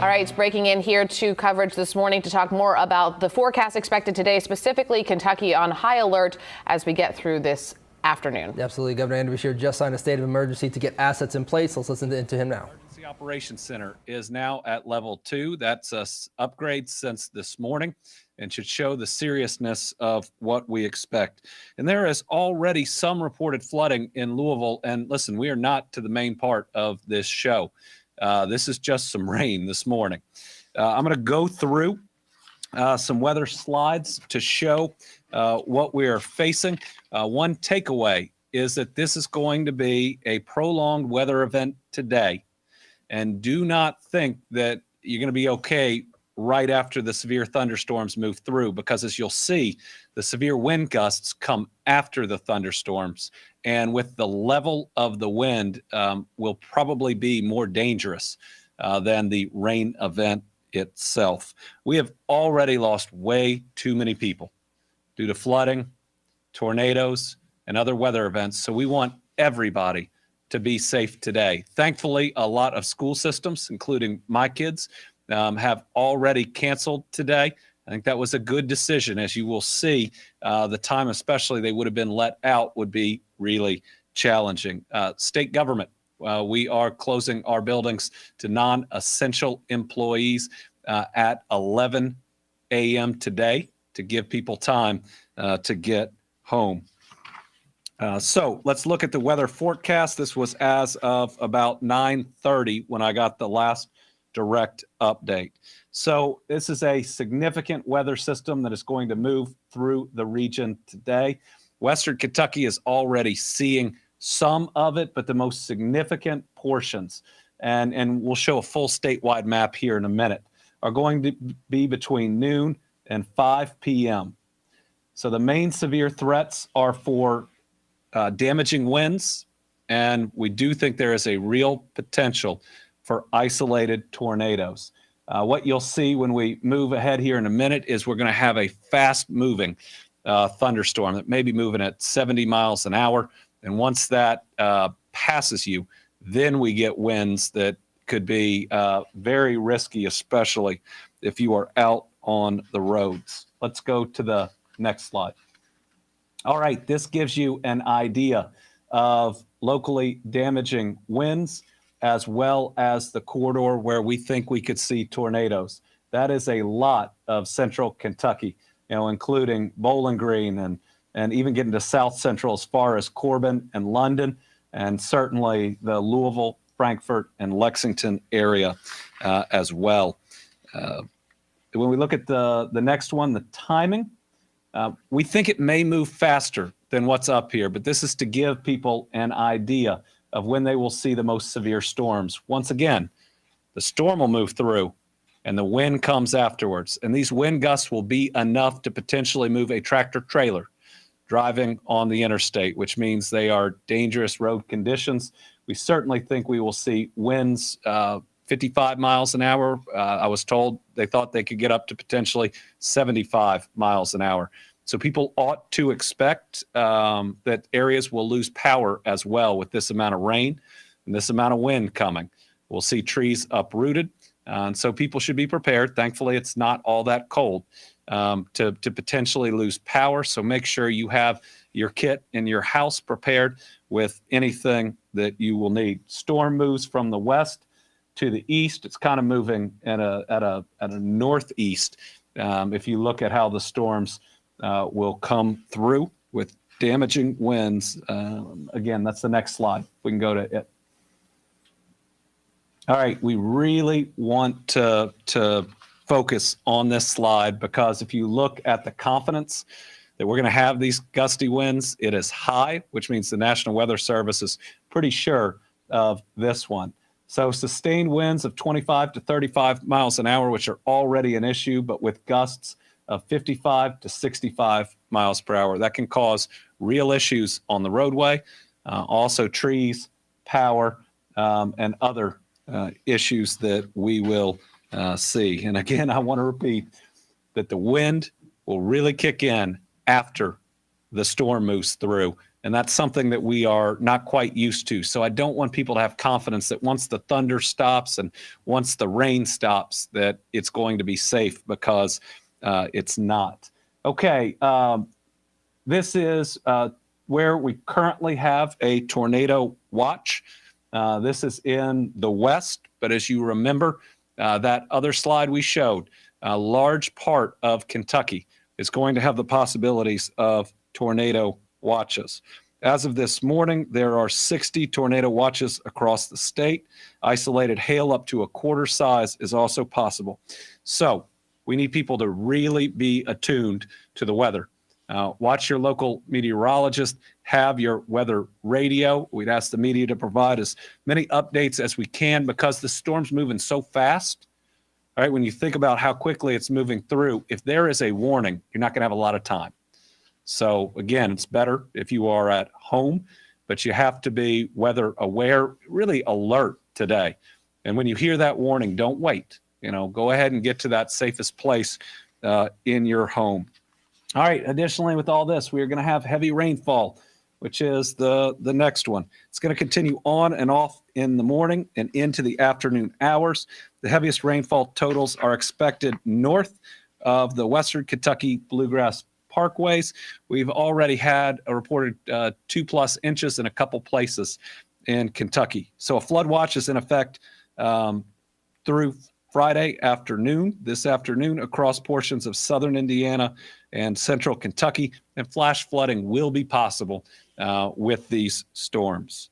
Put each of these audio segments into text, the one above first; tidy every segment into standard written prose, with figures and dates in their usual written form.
All right, breaking in here to coverage this morning to talk more about the forecast expected today, specifically Kentucky on high alert as we get through this afternoon. Absolutely. Governor Andrew Beshear just signed a state of emergency to get assets in place. Let's listen to him now. Emergency Operations Center is now at level 2. That's an upgrade since this morning and should show the seriousness of what we expect. And there is already some reported flooding in Louisville. And listen, we are not to the main part of this show. This is just some rain this morning. I'm going to go through some weather slides to show what we are facing. One takeaway is that this is going to be a prolonged weather event today. And do not think that you're going to be okay right after the severe thunderstorms move through, because as you'll see, the severe wind gusts come after the thunderstorms. And with the level of the wind will probably be more dangerous than the rain event itself. We have already lost way too many people due to flooding, tornadoes, and other weather events. So we want everybody to be safe today. Thankfully, a lot of school systems, including my kids, have already canceled today. I think that was a good decision. As you will see, the time especially they would have been let out would be really challenging. State government, we are closing our buildings to non-essential employees at 11 a.m. today to give people time to get home. So let's look at the weather forecast. This was as of about 9:30 when I got the last direct update. So this is a significant weather system that is going to move through the region today. Western Kentucky is already seeing some of it, but the most significant portions, and we'll show a full statewide map here in a minute, are going to be between noon and 5 p.m. So the main severe threats are for damaging winds, and we do think there is a real potential for isolated tornadoes. What you'll see when we move ahead here in a minute is we're going to have a fast-moving thunderstorm that may be moving at 70 miles an hour. And once that passes you, then we get winds that could be very risky, especially if you are out on the roads. Let's go to the next slide. All right, this gives you an idea of locally damaging winds, as well as the corridor where we think we could see tornadoes. That is a lot of central Kentucky, including Bowling Green and even getting to South Central as far as Corbin and London, and certainly the Louisville, Frankfort, and Lexington area as well. When we look at the next one, the timing, we think it may move faster than what's up here, but this is to give people an idea of when they will see the most severe storms. Once again, the storm will move through and the wind comes afterwards. And these wind gusts will be enough to potentially move a tractor trailer driving on the interstate, which means they are dangerous road conditions. We certainly think we will see winds 55 miles an hour. I was told they thought they could get up to potentially 75 miles an hour. So people ought to expect that areas will lose power as well with this amount of rain and this amount of wind coming. We'll see trees uprooted, and so people should be prepared. Thankfully, it's not all that cold to potentially lose power. So make sure you have your kit in your house prepared with anything that you will need. Storm moves from the west to the east. It's kind of moving at a northeast. If you look at how the storms will come through with damaging winds. Again, that's the next slide. We can go to it. All right, we really want to focus on this slide because if you look at the confidence that we're going to have these gusty winds, it is high, which means the National Weather Service is pretty sure of this one. So sustained winds of 25 to 35 miles an hour, which are already an issue, but with gusts of 55 to 65 miles per hour. That can cause real issues on the roadway, also trees, power, and other issues that we will see. And again, I want to repeat that the wind will really kick in after the storm moves through. And that's something that we are not quite used to. So I don't want people to have confidence that once the thunder stops and once the rain stops, that it's going to be safe, because it's not. Okay, this is where we currently have a tornado watch. This is in the west, but as you remember, that other slide we showed, a large part of Kentucky is going to have the possibilities of tornado watches. As of this morning, there are 60 tornado watches across the state. Isolated hail up to a quarter size is also possible. So we need people to really be attuned to the weather. Watch your local meteorologist, have your weather radio. We'd ask the media to provide as many updates as we can, because the storm's moving so fast. All right, when you think about how quickly it's moving through, if there is a warning, you're not going to have a lot of time. So again, it's better if you are at home, but you have to be weather aware, really alert today. And when you hear that warning, don't wait. Go ahead and get to that safest place in your home. All right. Additionally, with all this, we are going to have heavy rainfall, which is the next one. It's going to continue on and off in the morning and into the afternoon hours. The heaviest rainfall totals are expected north of the Western Kentucky Bluegrass Parkways. We've already had a reported 2+ inches in a couple places in Kentucky. So a flood watch is in effect through Friday afternoon, this afternoon, across portions of southern Indiana and central Kentucky, and flash flooding will be possible with these storms.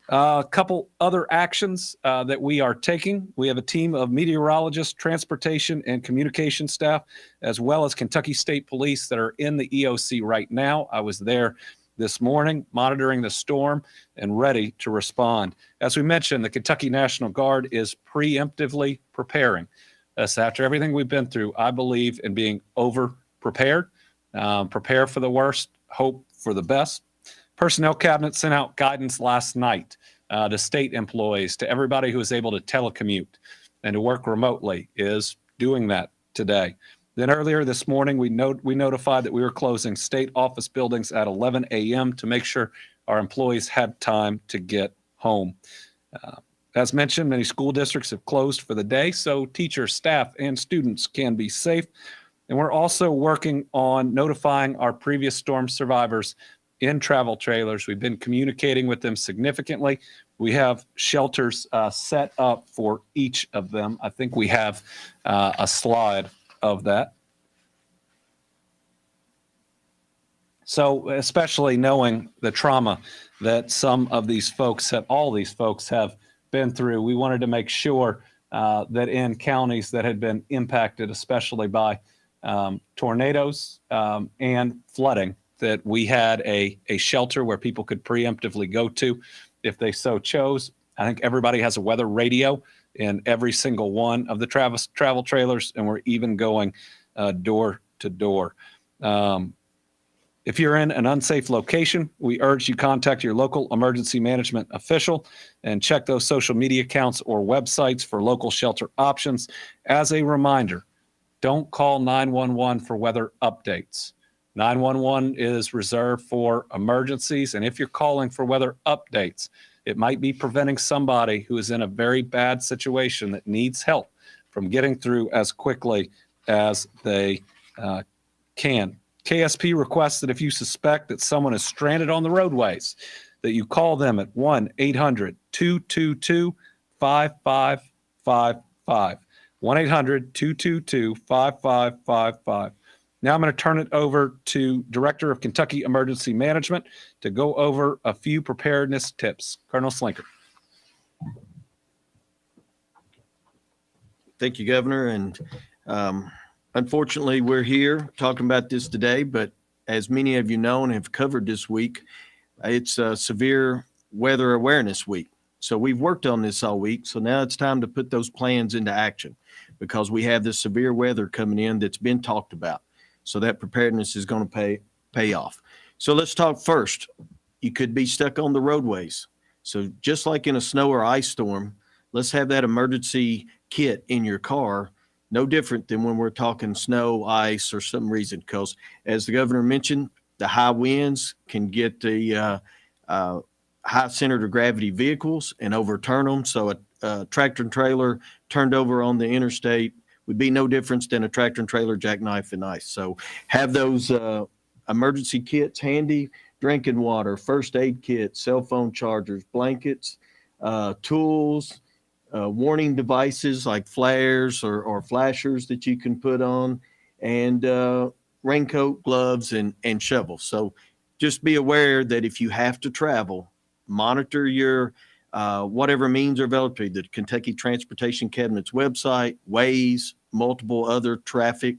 A couple other actions that we are taking. We have a team of meteorologists, transportation, and communication staff, as well as Kentucky State Police that are in the EOC right now. I was there this morning monitoring the storm and ready to respond. As we mentioned, the Kentucky National Guard is preemptively preparing us. After everything we've been through, I believe in being over-prepared. Prepare for the worst, hope for the best. Personnel Cabinet sent out guidance last night to state employees, to everybody who is able to telecommute and to work remotely is doing that today. Then earlier this morning, we notified that we were closing state office buildings at 11 a.m. to make sure our employees had time to get home. As mentioned, many school districts have closed for the day, so teachers, staff, and students can be safe. And we're also working on notifying our previous storm survivors in travel trailers. We've been communicating with them significantly. We have shelters set up for each of them. I think we have a slide of that. So especially knowing the trauma that some of these folks all these folks have been through, we wanted to make sure that in counties that had been impacted, especially by tornadoes and flooding, that we had a shelter where people could preemptively go to if they so chose. I think everybody has a weather radio in every single one of the travel trailers, and we're even going door to door. If you're in an unsafe location, we urge you contact your local emergency management official and check those social media accounts or websites for local shelter options. As a reminder, don't call 911 for weather updates. 911 is reserved for emergencies, and if you're calling for weather updates, it might be preventing somebody who is in a very bad situation that needs help from getting through as quickly as they can. KSP requests that if you suspect that someone is stranded on the roadways, that you call them at 1-800-222-5555. 1-800-222-5555. Now I'm going to turn it over to Director of Kentucky Emergency Management to go over a few preparedness tips. Colonel Slinker. Thank you, Governor. And unfortunately, we're here talking about this today, but as many of you know and have covered this week, it's a severe weather awareness week. So we've worked on this all week. So now it's time to put those plans into action because we have this severe weather coming in that's been talked about. So that preparedness is going to pay off. So let's talk first. You could be stuck on the roadways. So just like in a snow or ice storm, let's have that emergency kit in your car. No different than when we're talking snow, ice, or some reason, because as the governor mentioned, the high winds can get the high center of gravity vehicles and overturn them. So a tractor and trailer turned over on the interstate would be no difference than a tractor and trailer jackknife and ice. So have those emergency kits handy, drinking water, first aid kits, cell phone chargers, blankets, tools, warning devices like flares or flashers that you can put on, and raincoat, gloves, and shovels. So just be aware that if you have to travel, monitor your whatever means are available to you. The Kentucky Transportation Cabinet's website, Waze, multiple other traffic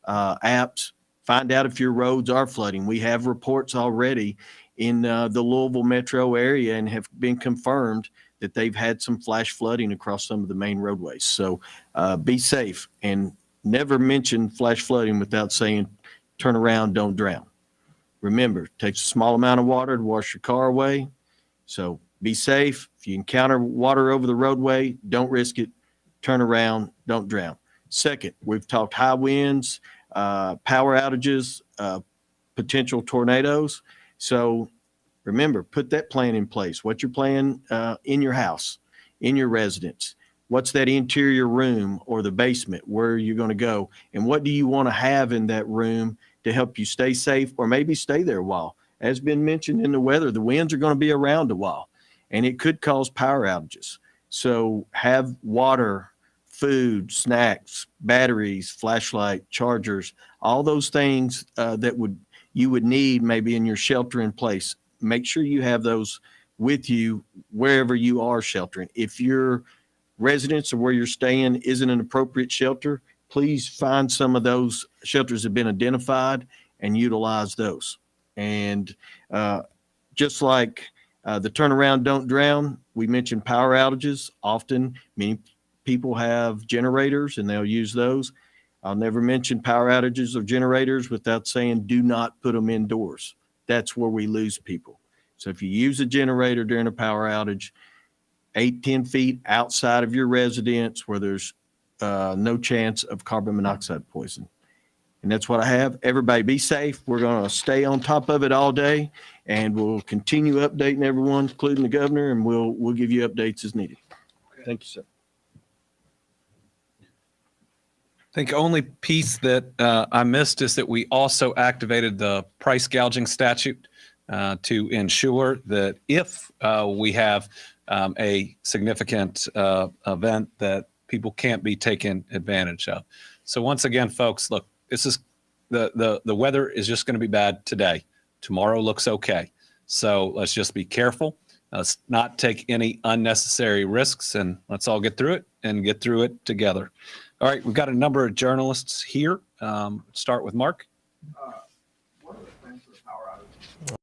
apps. Find out if your roads are flooding. We have reports already in the Louisville metro area and have been confirmed that they've had some flash flooding across some of the main roadways. So be safe, and never mention flash flooding without saying, turn around, don't drown. Remember, it takes a small amount of water to wash your car away. So be safe. If you encounter water over the roadway, don't risk it. Turn around, don't drown. Second, we've talked high winds, power outages, potential tornadoes. So remember, put that plan in place. What's your plan in your house, in your residence? What's that interior room or the basement? Where are you going to go? And what do you want to have in that room to help you stay safe or maybe stay there a while? As been mentioned in the weather, the winds are going to be around a while, and it could cause power outages. So have water, food, snacks, batteries, flashlight, chargers, all those things that you would need maybe in your shelter in place. Make sure you have those with you wherever you are sheltering. If your residence or where you're staying isn't an appropriate shelter, please find some of those shelters that have been identified and utilize those. And just like the turnaround, don't drown, we mentioned power outages. Often, many people have generators and they'll use those. I'll never mention power outages of generators without saying do not put them indoors. That's where we lose people. So if you use a generator during a power outage, 8-10 feet outside of your residence where there's no chance of carbon monoxide poison. And that's what I have. Everybody be safe. We're going to stay on top of it all day, and we'll continue updating everyone, including the governor, and we'll give you updates as needed. Thank you, sir. I think only piece that I missed is that we also activated the price gouging statute to ensure that if we have a significant event that people can't be taken advantage of. So once again, folks, look, this is the weather is just going to be bad today. Tomorrow looks okay. So let's just be careful. Let's not take any unnecessary risks, and let's all get through it and get through it together. All right, we've got a number of journalists here. Start with Mark. What are the plans for the power outage?